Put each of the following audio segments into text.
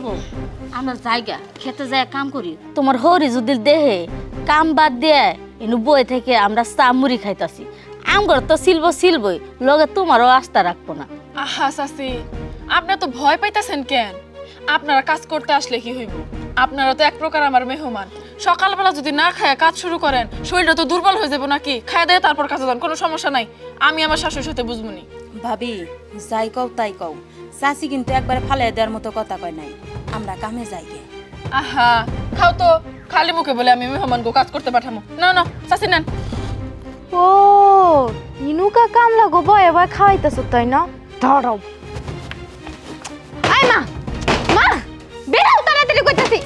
বউ আমরা জায়গা খেতে যায় কাম করি তোমার হরি যদি দেহে কাম বাদ দিয়ে এনু বই থেকে আমরা চা মুড়ি খাইতাছি আমগর তো সিলবই লগে তোমারও আস্থা রাখবো না। আহা চাচি আপনি তো ভয় পাইতেছেন কেন? আপনারা কাজ করতে আসলে কি হইব? আপনারা তো এক প্রকার আমার মেহমান। সকালবেলা যদি না খায় কাজ শুরু করেন শরীরটা তো দুর্বল হয়ে যাবো নাকি? খায় দেয় তারপর কাজে যান, কোনো সমস্যা নাই। আমি আমার শাশুড়ির সাথে বুঝবনি। ভাবি যাই কও তাই কও, চাচি কিন্তু একবারে ফালাই দেওয়ার মতো কথা কয় নাই। আমরা কামে যাই গে। আহা খাও তো, খালি মুখে বলে আমি মেহমানকে কাজ করতে পাঠামো না। না চাচি নেন। ও ইনুকা কামলা গো বয় এবার খাওয়াইতেছ তাই না? ধরো আই মা মা বেরাও তাড়াতাড়ি কইতাছি।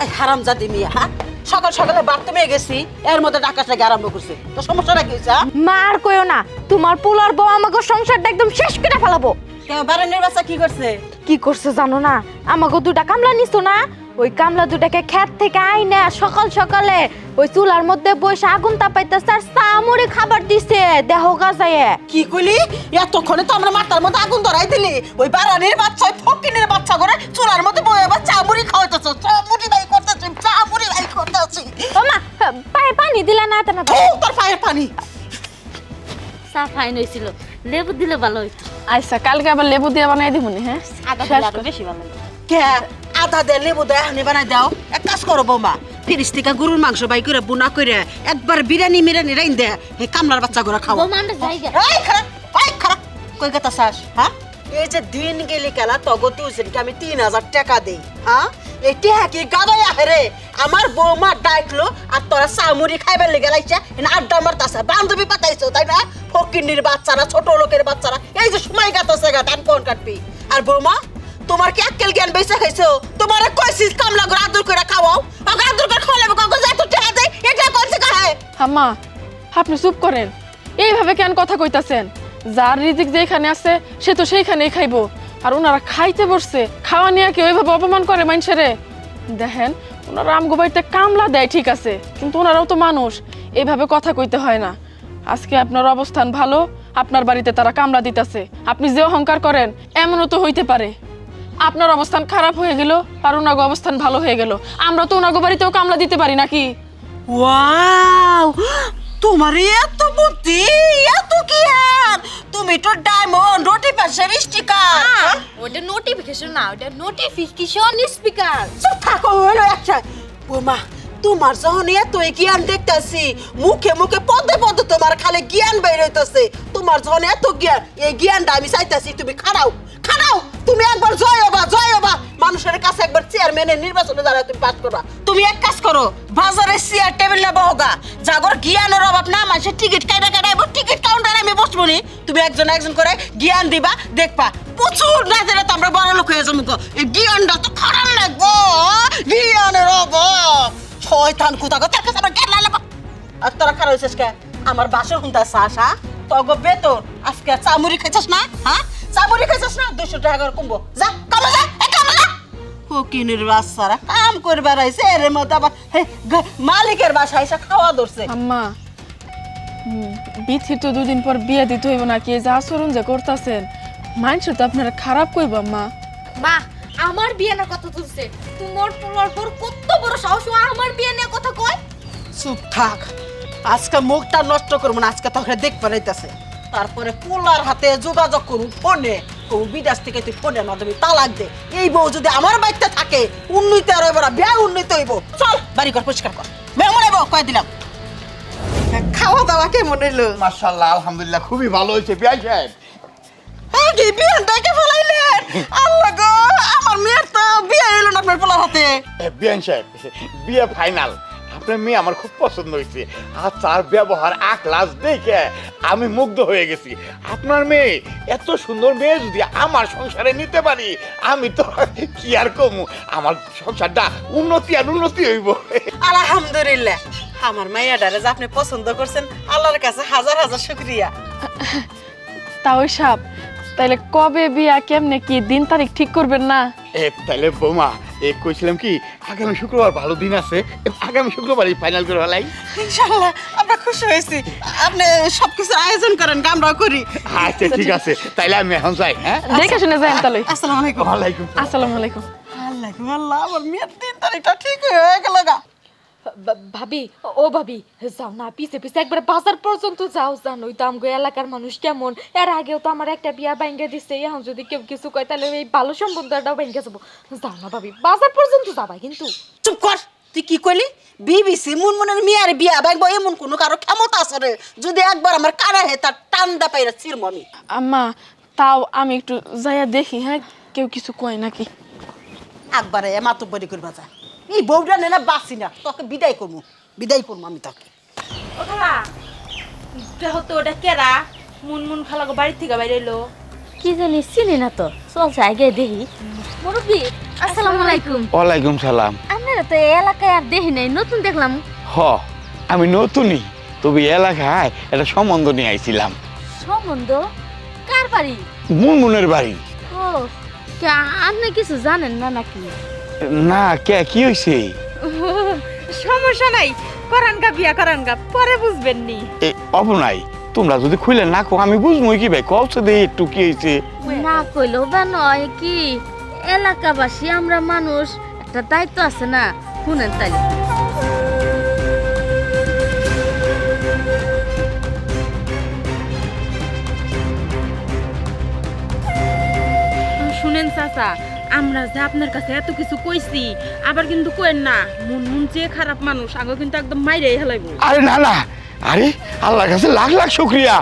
এই হারামজাদি মিয়া, হ্যাঁ সকাল সকালে বাথরুমে গেছি এর মধ্যে ডাকাতটাকে আরম্ভ করছে, তো সমস্যাটা কি হইছে? মার কইও না, তোমার পোলার বউ আমাকে সংসারটা একদম শেষ করে ফেলাবো। কেন বারান্দার বাচ্চা কি করছে? কি করছে জানো না? আমাকে দুটা কামলা নিছো না, ওই কামলা দুটাকে ক্ষেত থেকে আইনা সকাল সকালে ওই চুলার মধ্যে বসে আগুন তাপাইতেছে আর চামড়ি খাবার দিছে দেহ গাজায়। কি কইলি? এতক্ষণে তো আমরা মাথার মধ্যে আগুন ধরাই দিলি। ওই বারানির বাচ্চা, ওই ফকিনের বাচ্চা করে চুলার মধ্যে বয়ে আবার চামড়ি খাওয়াইতেছ, চামড়ি বাই করতেছি, চামড়ি বাই করতেছি। ও মা পায়ে পানি দিলা না তা না? তোর পায়ের পানি। চা ফাইন হয়েছিল, লেবু দিলে ভালো হইতো। আচ্ছা কালকে আবার লেবু দিয়ে বানাই দিবনি। হ্যাঁ আদা দিলে আরো বেশি ভালো হইতো। কে আধা দে লেবু দে এখনই বানাই দাও। এক কাজ করো বৌমা, ফিরিস থেকে গরুর মাংস বাই করে বুনা করে একবার বিরিয়ানি মিরানি রাইন দে, এই কামলার বাচ্চা করে খাও। বৌমা আমরা জায়গা এই খারাপ, এই খারাপ কই কথা চাস? হ্যাঁ এই যে দিন গেলি কেলা তগতি উজেনকে আমি 3000 টাকা দেই, হ্যাঁ এই টিহা কি গাদাই আহেরে? আমার বৌমা ডাকলো আর তোরা চামুরি খাইবার লেগে লাইছে, এনে আড্ডা মারতাছে, বান্ধবী পাতাইছো তাই না? ফকিন্নির বাচ্চারা, ছোট লোকের বাচ্চারা এই যে সময় কাটাছে গা টান কোন কাটবি। আর বৌমা তোমার কি আক্কেল জ্ঞান বেঁচে খাইছো? তোমার কইছিস কামলা করে আদর করে খাওয়াও, আর আদর করে খাওয়ালে কাগজ এত টাকা দেয়, এটা কইছে কাহে? আম্মা আপনি চুপ করেন, এইভাবে কেন কথা কইতাছেন? যার রিজিক যেখানে আছে সে তো সেইখানেই খাইবো। আর ওনারা খাইতে বসছে, খাওয়া নিয়ে কি ওইভাবে অপমান করে মানুষেরে? দেখেন ওনারা আমগো বাড়িতে কামলা দেয় ঠিক আছে, কিন্তু ওনারাও তো মানুষ, এইভাবে কথা কইতে হয় না। আজকে আপনার অবস্থান ভালো, আপনার বাড়িতে তারা কামলা দিতেছে, আপনি যে অহংকার করেন এমনও তো হইতে পারে আপনার অবস্থান খারাপ হয়ে গেল আর ওনাগো অবস্থান ভালো হয়ে গেল। আমরা তো ওনাগো বাড়িতেও কামলা দিতে পারি নাকি? ওয়াও, তোমার এত বুদ্ধি, এত জ্ঞান! তুমি তো ডায়মন্ড রোটি পাশের স্টিকার। ওটা নোটিফিকেশন না, ওটা নোটিফিকেশন স্পিকার। চুপ থাকো, হলো একটা বোমা। তোমার যখন এত জ্ঞান দেখতেছি, মুখে মুখে পদে পদে তোমার খালি জ্ঞান বের হইতেছে। তোমার যখন এত জ্ঞান, এই জ্ঞানটা আমি চাইতেছি তুমি খাড়াও, খাড়াও। তুমি একবার জয় হবা, মানুষের কাছে একবার চেয়ারম্যানের নির্বাচনে দাঁড়ায় তুমি পাস করবা। তুমি এক কাজ করো, বাজারে চেয়ার টেবিল না বহগা, জাগর জ্ঞানের অভাব না, মানুষের টিকিট কাটাইব, টিকিট কাউন্টারে আমি বসবো নি। তুমি একজন একজন করে জ্ঞান দিবা, দেখবা প্রচুর না দিলে তো আমরা বড় লোক হয়ে যাবো। এই জ্ঞানটা তো খারাপ লাগবো, জ্ঞানের অভাব। শয়তান কোথাকার, তার কাছে আমার জ্ঞান লাগবে। আর তোরা খারাপ হয়েছিস কে? আমার বাসর হুন্তা চাস, হ্যাঁ তগ বেতন আজকে চামুরি খাইছিস না? হ্যাঁ চামুরি খাইছিস না? 200 টাকা করে কমবো, যা কামে যা, এই কামে যা। ফকিনের বাচ্চারা কাম করে বেড়াইছে, এর মধ্যে আবার মালিকের বাসায় এসে খাওয়া ধরছে। আম্মা বিথির তো 2 দিন পর বিয়ে দিতে হইব নাকি? এই যে আচরণ যে করতেছেন মানুষ তো আপনারা খারাপ কইব। আম্মা মা আমার বিয়ে না কথা তুলছে, তোমার পোলার পর কত বড় সাহস ও আমার বিয়ে নিয়ে কথা কয়? চুপ থাক, আজকে মুখটা নষ্ট করবো না, আজকে তোকে দেখ পারাইতেছে। তারপরে পোলার হাতে যোগাযোগ করুন ফোনে, ও বিদেশ থেকে তুই ফোনের মাধ্যমে তালাক দে। এই বউ যদি আমার বাড়িতে থাকে উন্নতি আর হইব না, বিয়া উন্নতি হইব। চল বাড়ি ঘর পরিষ্কার কর, মেহমান আইব কয়ে দিলাম। খাওয়া দাওয়া কেমন হইলো? মাশাআল্লাহ আলহামদুলিল্লাহ খুবই ভালো হয়েছে বিয়াই সাহেব। হ্যাঁ কি বিয়ান দেখে ফেলাইলেন? আল্লাহ গো, আমার মেয়ের তো বিয়ে হইলো না আপনার পোলার হাতে। বিয়াই সাহেব বিয়ে ফাইনাল। আপনার মেয়ে আমার খুব পছন্দ হয়েছে, আর তার ব্যবহার আখলাস দেখে আমি মুগ্ধ হয়ে গেছি। আপনার মেয়ে এত সুন্দর মেয়ে যদি আমার সংসারে নিতে পারি, আমি তো কি আর কমু, আমার সংসারটা উন্নতি আর উন্নতি হইব। আলহামদুলিল্লাহ, আমার মাইয়াডারে যে আপনি পছন্দ করছেন, আল্লাহর কাছে হাজার হাজার শুকরিয়া। তাও সাপ তাইলে কবে বিয়া, কেমনে কি দিন তারিখ ঠিক করবেন না? তাইলে বৌমা কইছিলাম কি আগামী শুক্রবার ভালো দিন আছে, আগামী শুক্রবারই ফাইনাল করে ফেলাই। ইনশাআল্লাহ আমরা খুশি হয়েছি, আপনি সবকিছু আয়োজন করেন, আমরাও করি। আচ্ছা ঠিক আছে, তাইলে আমি এখন যাই। হ্যাঁ দেখে শুনে যাই তাহলে। আসসালামু আলাইকুম। ওয়ালাইকুম আসসালামু আলাইকুম। আল্লাহ আমার মেয়ের 3 তারিখটা ঠিক হয়ে গেল গা। ভাবি ও ভাবি যাও না পিছে পিছে একবার বাজার পর্যন্ত যাও, জানোই তো আমগো এলাকার মানুষ কেমন। এর আগেও তো আমার একটা বিয়া ভাঙ্গে দিছে, এখন যদি কেউ কিছু কয় তাহলে এই ভালো সম্বন্ধটাও ভাঙ্গে যাবো। যাও না ভাবি, বাজার পর্যন্ত যাবা কিন্তু। চুপ কর, তুই কি কইলি? বিবিসি মুনমুনের মেয়ের বিয়া ভাঙবো এমন কোনো কারো ক্ষমতা আছে রে? যদি একবার আমার কারা হে তার টান্দা পাইরা চিরম আমি। আম্মা তাও আমি একটু যাইয়া দেখি, হ্যাঁ কেউ কিছু কয় নাকি। একবারে মাতব্বরি করবা যা, এই বউটা না বাসি না, তোকে বিদায় করবো আমি তোকে। ও খালা দেখো তো ওটা কেরা মুনমুন খালাগো বাড়ি থেকে বাইরে এলো। কি জানি চিনি না তো, চল আগে দেখি। মুরব্বি আসসালামু আলাইকুম। ওয়ালাইকুম সালাম। আপনারা তো এই এলাকায় আর দেখি নাই, নতুন দেখলাম। হ আমি নতুনই, তবে এলাকায় একটা সম্বন্ধ নিয়ে আইছিলাম। সম্বন্ধ? কার বাড়ি? মুনমুনের বাড়ি। ও কে, আপনি কিছু জানেন না নাকি? না কে, কি হয়েছে? সমস্যা নাই, করানগা বিয়া করানগা, পরে বুঝবেন নি। অবনাই তোমরা যদি খুলে না কো আমি বুঝবো কি ভাই, কবছে দে একটু কি হয়েছে। না কইলেও বা নয় কি, এলাকাবাসী আমরা মানুষ, একটা দায়িত্ব আছে না, শুনেন তাইলে। শুনেন চাচা, আমরা যে আপনার কাছে এত কিছু কইছি, আবার কিন্তু কইেন না মুনমুন যে খারাপ মানুষ, আগে কিন্তু একদম মাইরে হেলাইবো। আরে না না, আরে আল্লাহর কাছে লাখ লাখ শুক্রিয়া,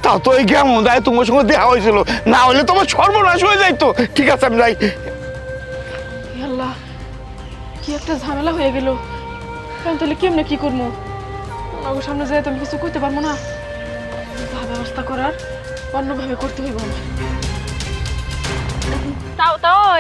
তা তো এই কেমন দায় তোমার সঙ্গে দেখা হয়েছিল, না হলে তোমার সর্বনাশ হয়ে যাইতো। ঠিক আছে আমি যাই। আল্লাহ কি একটা ঝামেলা হয়ে গেল, কারণ তাহলে কেমনে কি করবো? আমার সামনে যাই তো আমি কিছু করতে পারবো না, যা ব্যবস্থা করার অন্যভাবে করতে হইব আমার। তাও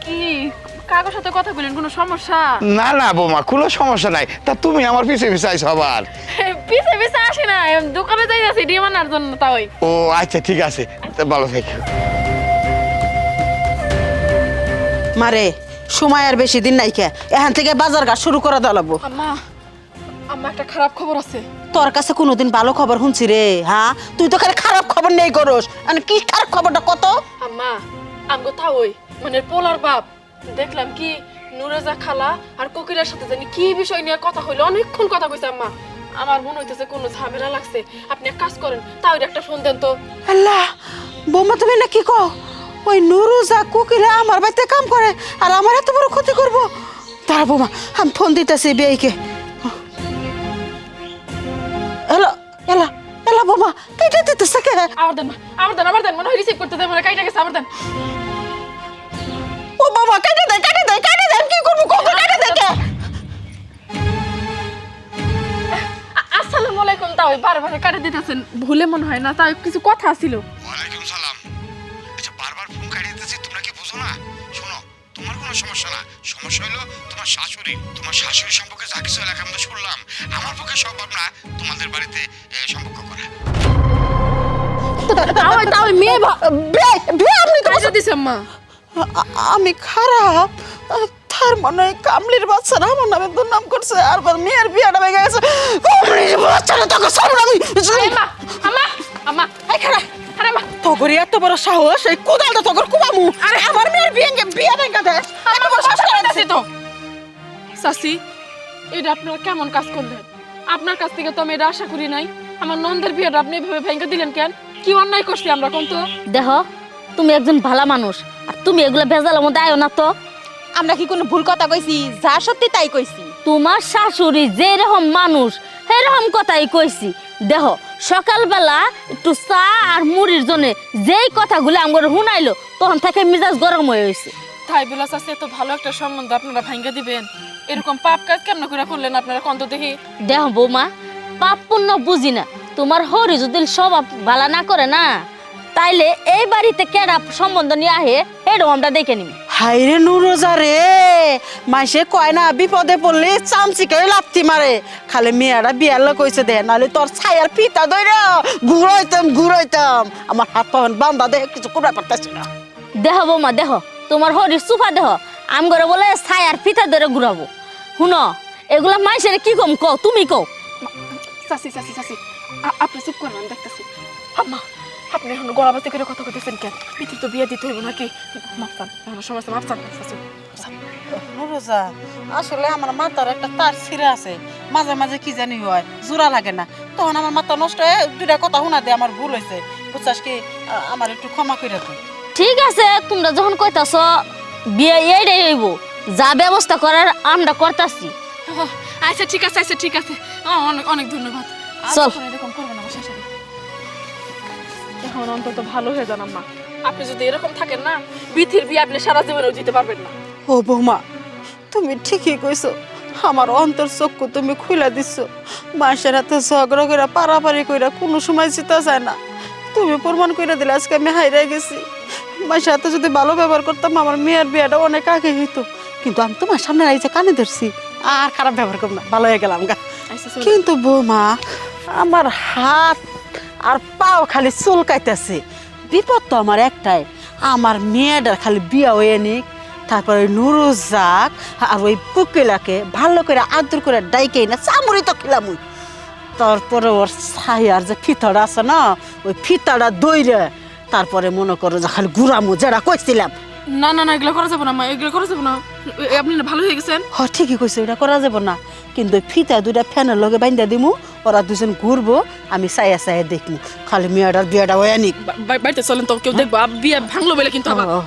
কি কাগজ সাথে কথা বলেন, কোনো সমস্যা? না না বৌমা, কোনো সমস্যা নাই। তা তুমি আমার পিছে পিছে আইছো আবার? পিছে পিছে আসি না, দোকানে যাই যাচ্ছি ডিম আনার জন্য। তাই ও আচ্ছা ঠিক আছে, তা ভালো থেকো। মারে সময় আর বেশি দিন নাই কে, এখান থেকে বাজার ঘাট শুরু করে দেওয়া লাগবো। আম্মা আম্মা একটা খারাপ খবর আছে। তোর কাছে কোনোদিন ভালো খবর শুনছি রে? হ্যাঁ, তুই তো খালি খারাপ খবর নেই করস। কি খারাপ খবরটা কত? আম্মা আমগো তাওই মানে পোলার বাপ, দেখলাম কি নুরেজা খালা আর কোকিলের সাথে জানি কি বিষয় নিয়ে কথা হইলো, অনেকক্ষণ কথা কইছে। আম্মা আমার মনে হইতেছে কোনো ঝামেলা লাগছে, আপনি এক কাজ করেন, তাও একটা ফোন দেন তো। আল্লাহ, বৌমা তুমি না কি কও? ওই নুরুজা কোকিলা আমার বাড়িতে কাম করে আর আমার এত বড় ক্ষতি করবো? তারা বৌমা আমি ফোন দিতেছি বেইকে। এলা এলা এলা বৌমা কেটে দিতেছে কে? আবার দেন মনে হয় রিসিভ করতে দেন, মানে কাইটা গেছে। আবার দেন। ও বাবা কেটে দে কি করবো? কখন কেটে দে কে? আসসালামু আলাইকুম। তাও বারবার কাটে দিতেছেন, ভুলে মনে হয় না, তাও কিছু কথা ছিল। ওয়ালাইকুম সালাম। আচ্ছা বারবার ফোন কাটিয়ে দিতেছি, তোমরা কি বুঝো না? শোনো, তোমার কোনো সমস্যা না, সমস্যা হলো তোমার শাশুড়ি সম্পর্কে যা কিছু এলাকার মধ্যে শুনলাম, আমার পক্ষে সম্ভব না তোমাদের বাড়িতে সম্পর্ক করা। তাও মেয়ে আপনি তো কাটে দিছে। আম্মা আমি খারাপ, তার মানে কামলির বাচ্চারা আমার নামে দুর্নাম করছে, আর মেয়ের বিয়েটা ভেঙে গেছে। বাচ্চারা তোকে সামনে আমি আম্মা এই খারাপ। আরে মা তোর এত বড় সাহস, এই কোদালটা তোর কুবামু। আরে আমার মেয়ের বিয়ে ভেঙে দে, এত বড় সাহস করে দিছিস তো? চাচি এটা আপনারা কেমন কাজ করলেন? আপনার কাছ থেকে তো আমি এটা আশা করি নাই। আমার নন্দের বিয়েটা আপনি এভাবে ভেঙে দিলেন কেন? কি অন্যায় করছি আমরা কোন? তো দেখো তুমি একজন ভালো মানুষ, আর তুমি এগুলো ভেজালের মধ্যে আয়ো না তো। আমরা কি কোনো ভুল কথা কইছি? যা সত্যি তাই কইছি। তোমার শাশুড়ি যেরকম মানুষ সেরকম কথাই কইছি। দেখো সকালবেলা একটু চা আর মুড়ির জন্য যেই কথাগুলো আমার শুনাইলো, তখন থেকে মিজাজ গরম হয়ে গেছে। তাই বলা চাচি এত ভালো একটা সম্বন্ধ আপনারা ভেঙে দিবেন? এরকম পাপ কাজ কেমন করে করলেন আপনারা কন্ত দেখি? দেখো বৌমা, পাপ পুণ্য বুঝি না, তোমার হরি যদি স্বভাব ভালো না করে না, তাইলে এই বাড়িতে কেডা সম্বন্ধ নিয়ে আহে এটাও আমরা দেখে নিব। হাইরে নুরোজা রে, মাইসে কয় না বিপদে পড়লে চামচিকে লাথি মারে, খালি মেয়েরা বিয়ার লোক হয়েছে দে, নাহলে তোর ছায়ার পিতা দইরা ঘুরাইতাম। আমার হাত পান বান্ধা দেখে কিছু করতে পারতেছি না। দেহ বৌমা দেহ, তোমার হরির সুফা দেহ, আম করে বলে ছায়ার পিঠা ধরে ঘুরাবো। শুনো, এগুলা মাইসের কি কম কও, তুমি কও। চাচি আপনি চুপ করেন, আমি দেখতেছি। আম্মা আপনি এখন গলাবাতি করে কথা কইতেছেন কেন? পিঠি তো বিয়ে দিতে হইব নাকি? মাপ চান, সমস্যা মাপ চান চাচি। নুরুজা আসলে আমার মাথার একটা তার ছিঁড়ে আছে, মাঝে মাঝে কি জানি হয় জোড়া লাগে না, তখন আমার মাথা নষ্ট হয়ে দুইটা কথা শোনা দিয়ে আমার ভুল হয়েছে, বুঝছাস কি আমার একটু ক্ষমা করে তুই। ঠিক আছে, তোমরা যখন কইতাছ বিয়ে এইটাই হইব, যা ব্যবস্থা করার আমরা করতাছি। আচ্ছা ঠিক আছে, আচ্ছা ঠিক আছে, অনেক অনেক ধন্যবাদ। আর চল। কখনো এরকম করবো না আমার শাশুড়ি। এখন অন্তত ভালো হয়ে যান আম্মা। আপনি যদি এরকম থাকেন না, বিথির বিয়ে আপনি সারা জীবনেও দিতে পারবেন না। ও বৌমা, তুমি ঠিকই কইছো, আমার অন্তর চক্ষু তুমি খুলে দিচ্ছ। মানুষের হাতে ঝগড়া করে পারাপারি করে কোনো সময় জিতা যায় না, তুমি প্রমাণ করে দিলে আজকে আমি হাইরে গেছি। মানুষের হাতে যদি ভালো ব্যবহার করতাম আমার মেয়ের বিয়েটা অনেক আগে হইতো, কিন্তু আমি তোমার সামনে এই যে কানে ধরছি আর খারাপ ব্যবহার করব না, ভালো হয়ে গেলাম গা। আচ্ছা চলুন। কিন্তু বৌমা আমার হাত আর পাও খালি চুলকাইতেছে, বিপদ তো আমার একটাই, আমার মেয়েটার খালি বিয়া হয়ে নিক, তারপরে নুরুজাক আর ওই পুকিলাকে ভালো করে আদর করে ডাইকে না চামড়ি তো খেলাম, তারপরে ওর ছায়ার যে ফিতাটা আছে না, ওই ফিতাটা দইরে তারপরে মনে করো যে খালি ঘুরামু যেটা কইছিলাম। না না না, এগুলো করা যাবে না মা, এগুলো করা যাবে না। আপনি না ভালো হয়ে গেছেন। হ ঠিকই কইছে, এটা করা যাব না, কিন্তু ওই ফিতা দুইটা ফ্যানের লগে বাইন্দা দিমু, ওরা দুজন ঘুরবো, আমি চাইয়া চাইয়া দেখমু, খালি মেয়েটার বিয়েটা হয়ে নিক। বাড়িতে চলেন তো, কেউ দেখবো বিয়ে ভাঙলো বলে কিন্তু আবার। ও,